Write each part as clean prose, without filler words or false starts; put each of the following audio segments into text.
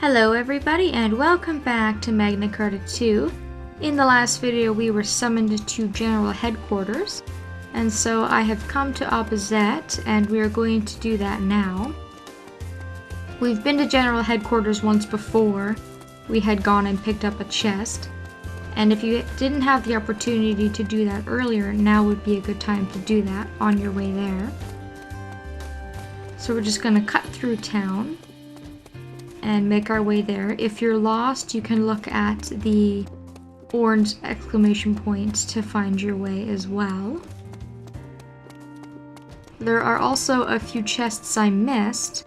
Hello everybody and welcome back to Magna Carta 2. In the last video we were summoned to General Headquarters, and so I have come to Opposite and we are going to do that now. We've been to General Headquarters once before. We had gone and picked up a chest, and if you didn't have the opportunity to do that earlier, now would be a good time to do that on your way there. So we're just going to cut through town and make our way there. If you're lost, you can look at the orange exclamation points to find your way as well. There are also a few chests I missed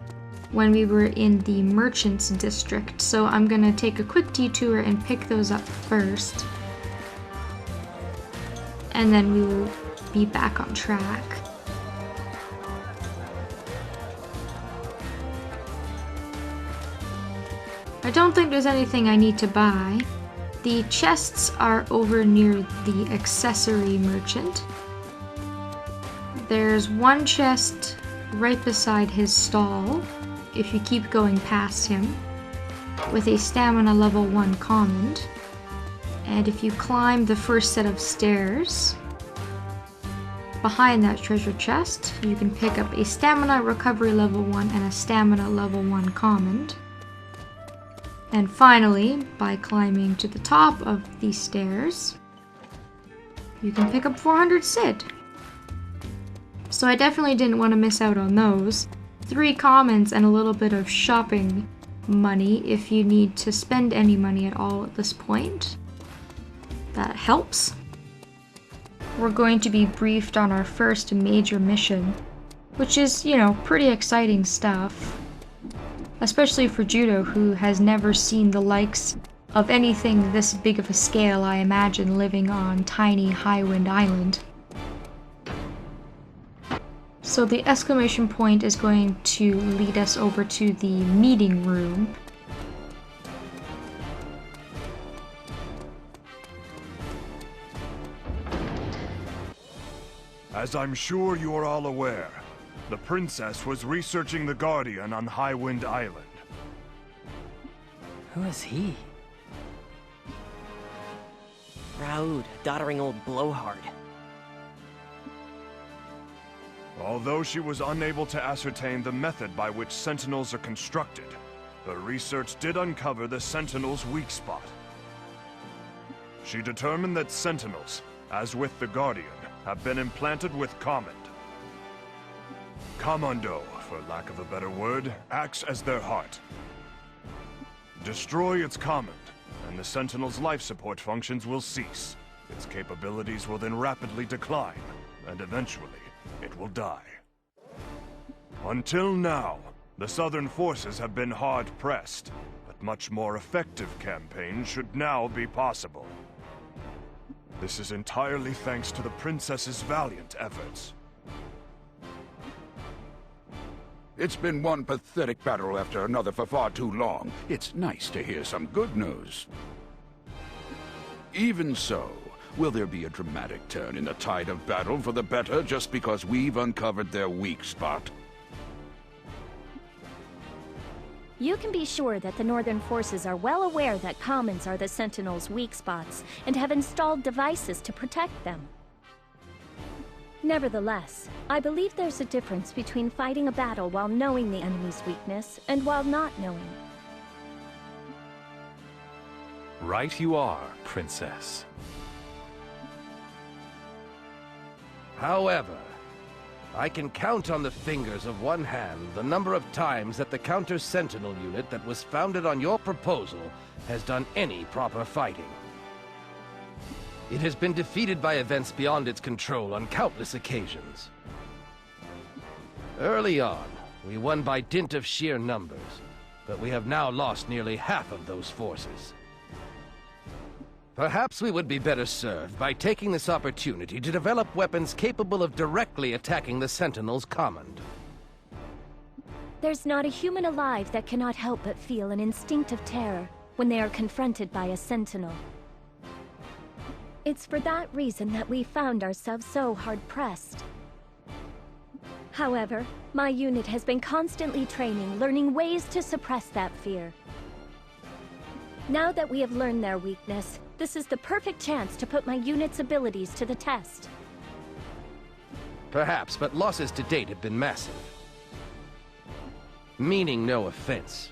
when we were in the Merchants District, so I'm gonna take a quick detour and pick those up first. And then we will be back on track. I don't think there's anything I need to buy. The chests are over near the accessory merchant. There's one chest right beside his stall, if you keep going past him, with a stamina level 1 Kamond. And if you climb the first set of stairs, behind that treasure chest, you can pick up a stamina recovery level 1 and a stamina level 1 Kamond. And finally, by climbing to the top of these stairs, you can pick up 400 Sid. So I definitely didn't want to miss out on those. 3 commons and a little bit of shopping money if you need to spend any money at all at this point. That helps. We're going to be briefed on our first major mission, which is, pretty exciting stuff. Especially for Judo, who has never seen the likes of anything this big of a scale, I imagine, living on tiny Highwind Island. So the exclamation point is going to lead us over to the meeting room. As I'm sure you are all aware, the princess was researching the Guardian on Highwind Island. Who is he? Proud, doddering old blowhard. Although she was unable to ascertain the method by which Sentinels are constructed, her research did uncover the Sentinel's weak spot. She determined that Sentinels, as with the Guardian, have been implanted with Kamond. Commando, for lack of a better word, acts as their heart. Destroy its Kamond, and the Sentinel's life support functions will cease. Its capabilities will then rapidly decline, and eventually, it will die. Until now, the Southern forces have been hard-pressed, but much more effective campaigns should now be possible. This is entirely thanks to the Princess's valiant efforts. It's been one pathetic battle after another for far too long. It's nice to hear some good news. Even so, will there be a dramatic turn in the tide of battle for the better just because we've uncovered their weak spot? You can be sure that the Northern forces are well aware that commons are the Sentinels' weak spots and have installed devices to protect them. Nevertheless, I believe there's a difference between fighting a battle while knowing the enemy's weakness and while not knowing. Right you are, Princess. However, I can count on the fingers of one hand the number of times that the Counter-Sentinel unit that was founded on your proposal has done any proper fighting. It has been defeated by events beyond its control on countless occasions. Early on, we won by dint of sheer numbers, but we have now lost nearly half of those forces. Perhaps we would be better served by taking this opportunity to develop weapons capable of directly attacking the Sentinel's Kamond. There's not a human alive that cannot help but feel an instinct of terror when they are confronted by a Sentinel. It's for that reason that we found ourselves so hard-pressed. However, my unit has been constantly training, learning ways to suppress that fear. Now that we have learned their weakness, this is the perfect chance to put my unit's abilities to the test. Perhaps, but losses to date have been massive. Meaning no offense,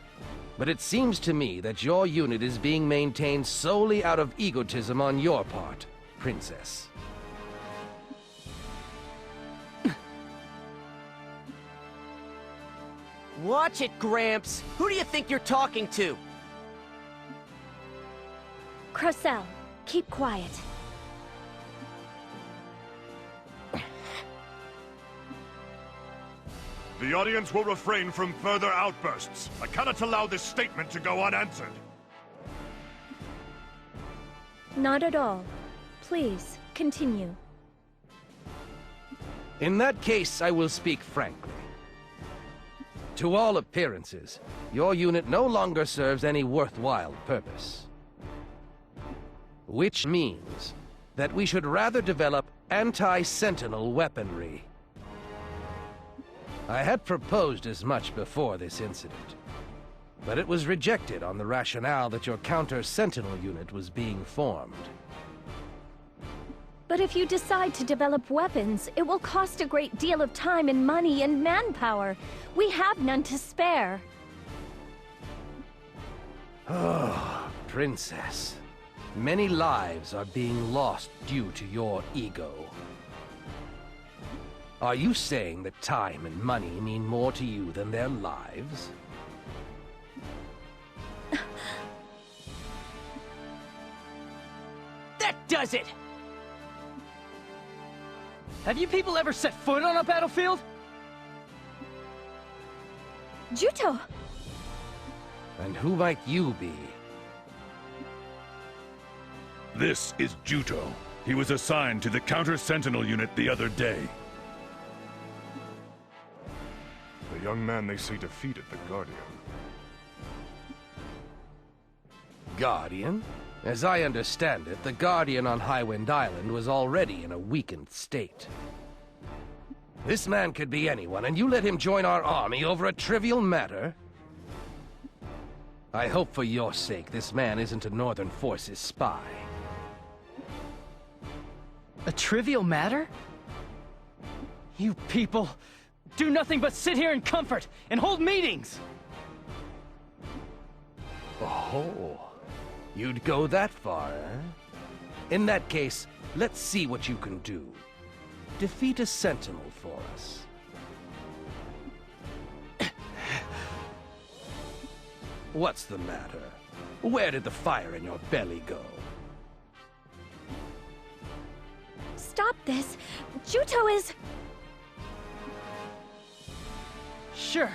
but it seems to me that your unit is being maintained solely out of egotism on your part, Princess. Watch it, Gramps! Who do you think you're talking to? Crocell, keep quiet. The audience will refrain from further outbursts. I cannot allow this statement to go unanswered. Not at all. Please, continue. In that case, I will speak frankly. To all appearances, your unit no longer serves any worthwhile purpose. Which means that we should rather develop anti-sentinel weaponry. I had proposed as much before this incident, but it was rejected on the rationale that your counter-sentinel unit was being formed. But if you decide to develop weapons, it will cost a great deal of time and money and manpower. We have none to spare. Oh, Princess. Many lives are being lost due to your ego. Are you saying that time and money mean more to you than their lives? That does it! Have you people ever set foot on a battlefield? Juto! And who might you be? This is Juto. He was assigned to the Counter-Sentinel unit the other day. The young man they say defeated the Guardian. Guardian? As I understand it, the Guardian on Highwind Island was already in a weakened state. This man could be anyone, and you let him join our army over a trivial matter? I hope for your sake this man isn't a Northern Forces spy. A trivial matter? You people do nothing but sit here in comfort and hold meetings! Oh, you'd go that far, eh? In that case, let's see what you can do. Defeat a Sentinel for us. What's the matter? Where did the fire in your belly go? Stop this! Juto is... Sure,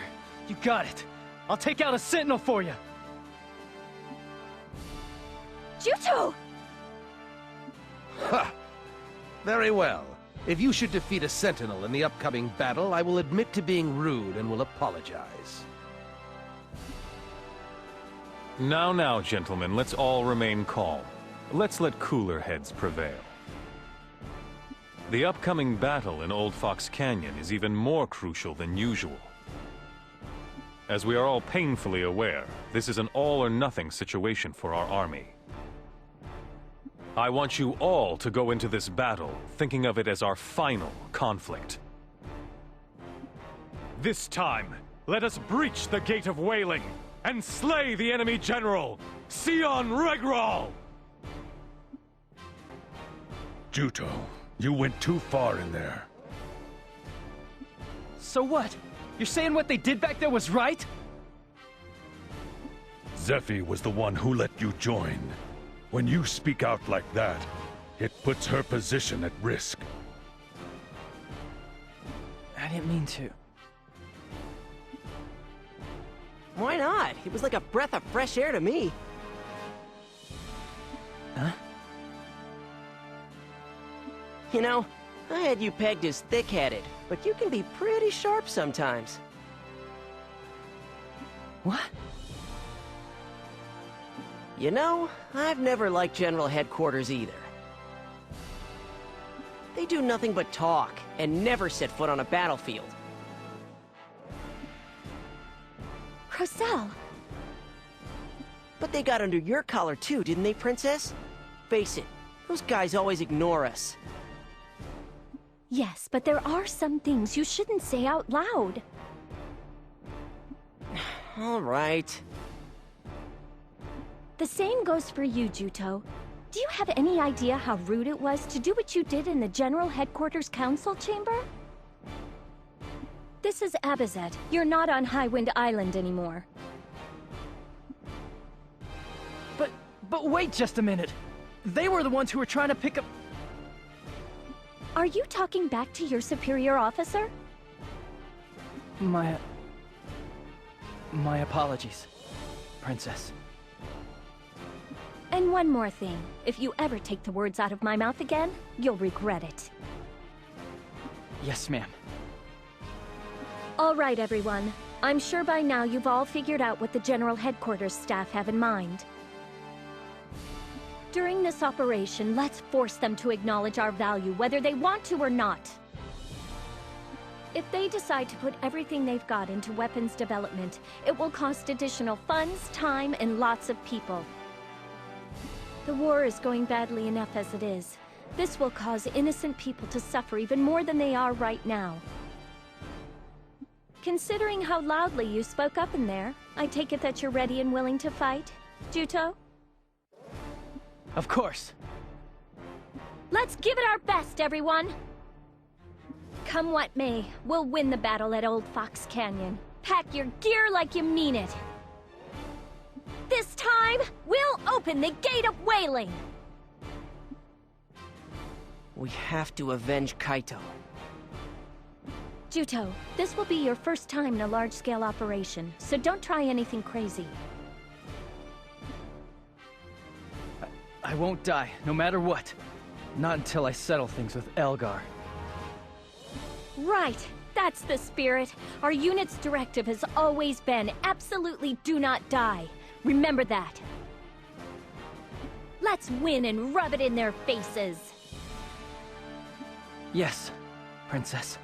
you got it. I'll take out a sentinel for you. Juto! Ha! Very well. If you should defeat a Sentinel in the upcoming battle, I will admit to being rude and will apologize. Now, gentlemen, let's all remain calm. Let's let cooler heads prevail. The upcoming battle in Old Fox Canyon is even more crucial than usual. As we are all painfully aware, this is an all-or-nothing situation for our army. I want you all to go into this battle thinking of it as our final conflict. This time, let us breach the Gate of Wailing and slay the enemy general, Sion Regral! Juto, you went too far in there. So what? You're saying what they did back there was right? Zephie was the one who let you join. When you speak out like that, it puts her position at risk. I didn't mean to. Why not? It was like a breath of fresh air to me. Huh? You know, I had you pegged as thick-headed, but you can be pretty sharp sometimes. What? You know, I've never liked General Headquarters either. They do nothing but talk, and never set foot on a battlefield. Crocell! But they got under your collar too, didn't they, Princess? Face it, those guys always ignore us. Yes, but there are some things you shouldn't say out loud. All right. The same goes for you, Juto. Do you have any idea how rude it was to do what you did in the General Headquarters Council Chamber? This is Abazet. You're not on Highwind Island anymore. But wait just a minute. They were the ones who were trying to pick up... Are you talking back to your superior officer? My apologies, Princess. And one more thing. If you ever take the words out of my mouth again, you'll regret it. Yes, ma'am. All right, everyone. I'm sure by now you've all figured out what the General Headquarters staff have in mind. During this operation, let's force them to acknowledge our value, whether they want to or not. If they decide to put everything they've got into weapons development, it will cost additional funds, time, and lots of people. The war is going badly enough as it is. This will cause innocent people to suffer even more than they are right now. Considering how loudly you spoke up in there, I take it that you're ready and willing to fight, Juto? Of course. Let's give it our best, everyone! Come what may, we'll win the battle at Old Fox Canyon. Pack your gear like you mean it. This time, we'll open the Gate of Wailing! We have to avenge Kaito. Juto, this will be your first time in a large-scale operation, so don't try anything crazy. I won't die, no matter what. Not until I settle things with Elgar. Right! That's the spirit! Our unit's directive has always been absolutely do not die. Remember that. Let's win and rub it in their faces! Yes, Princess.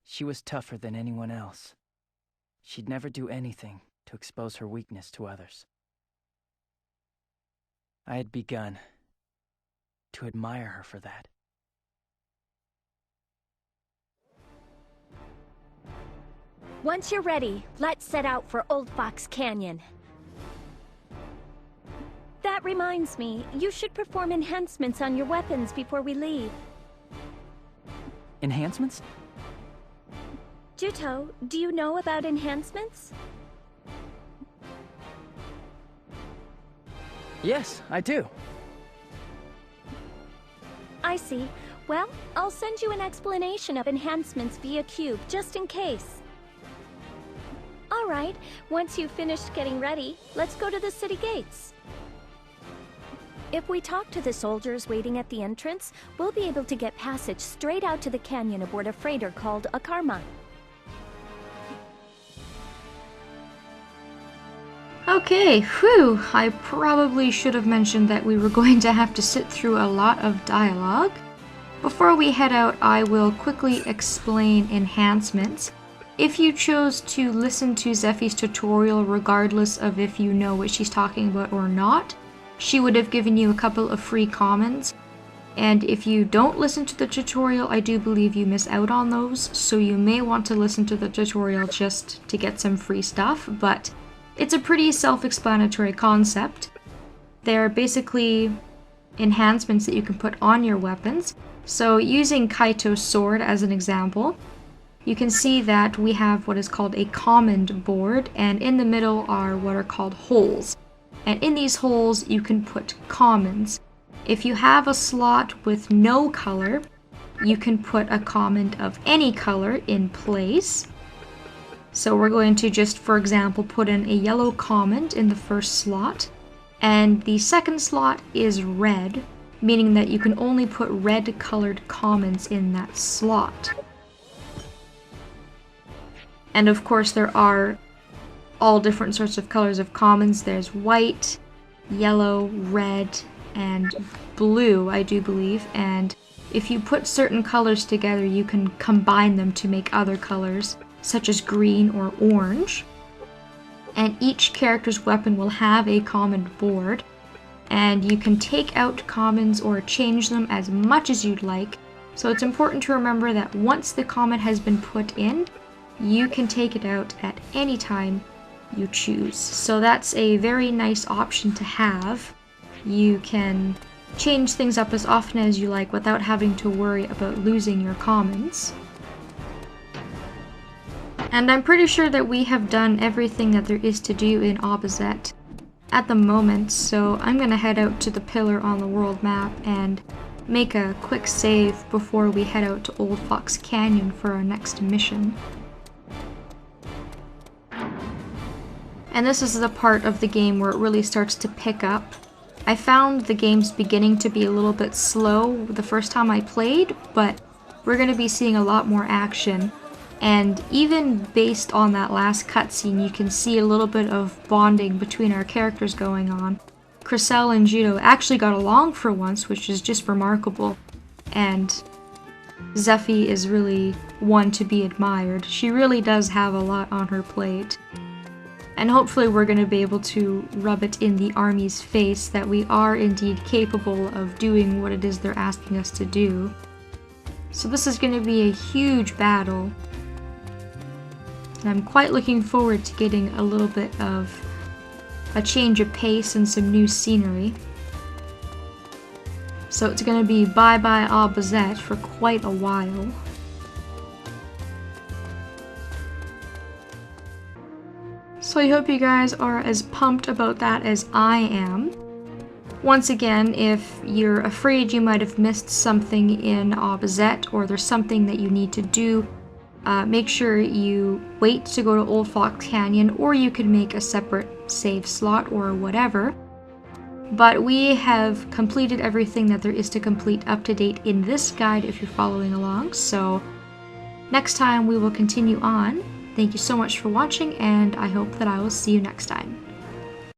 She was tougher than anyone else. She'd never do anything to expose her weakness to others. I had begun to admire her for that. Once you're ready, let's set out for Old Fox Canyon. That reminds me, you should perform enhancements on your weapons before we leave. Enhancements? Juto, do you know about enhancements? Yes, I do. I see. Well, I'll send you an explanation of enhancements via cube, just in case. Alright, once you've finished getting ready, let's go to the city gates. If we talk to the soldiers waiting at the entrance, we'll be able to get passage straight out to the canyon aboard a freighter called a Karma. Okay, whew, I probably should have mentioned that we were going to have to sit through a lot of dialogue. Before we head out, I will quickly explain enhancements. If you chose to listen to Zephie's tutorial, regardless of if you know what she's talking about or not, she would have given you a couple of free commons. And if you don't listen to the tutorial, I do believe you miss out on those, so you may want to listen to the tutorial just to get some free stuff, but it's a pretty self-explanatory concept. They're basically enhancements that you can put on your weapons. So using Kaito's sword as an example, you can see that we have what is called a Kamond board, and in the middle are what are called holes. And in these holes you can put commons. If you have a slot with no color, you can put a command of any color in place. So we're going to just, for example, put in a yellow command in the first slot, and the second slot is red, meaning that you can only put red colored commons in that slot. And of course there are all different sorts of colors of commons. There's white, yellow, red, and blue, I do believe, and if you put certain colors together you can combine them to make other colors, such as green or orange. and each character's weapon will have a Kamond board, and you can take out commons or change them as much as you'd like. So it's important to remember that once the Kamond has been put in, you can take it out at any time you choose. So that's a very nice option to have. You can change things up as often as you like without having to worry about losing your commons. And I'm pretty sure that we have done everything that there is to do in Opposite at the moment, so I'm gonna head out to the pillar on the world map and make a quick save before we head out to Old Fox Canyon for our next mission. And this is the part of the game where it really starts to pick up. I found the game's beginning to be a little bit slow the first time I played, but we're going to be seeing a lot more action. And even based on that last cutscene, you can see a little bit of bonding between our characters going on. Cressel and Judo actually got along for once, which is just remarkable. And Zephie is really one to be admired. She really does have a lot on her plate. And hopefully we're going to be able to rub it in the army's face that we are indeed capable of doing what it is they're asking us to do. So this is going to be a huge battle. And I'm quite looking forward to getting a little bit of a change of pace and some new scenery. So it's going to be bye-bye Opposite for quite a while. So I hope you guys are as pumped about that as I am. Once again, if you're afraid you might have missed something in Opposite or there's something that you need to do, make sure you wait to go to Old Fox Canyon, or you can make a separate save slot or whatever. But we have completed everything that there is to complete up to date in this guide if you're following along, so next time we will continue on. Thank you so much for watching, and I hope that I will see you next time.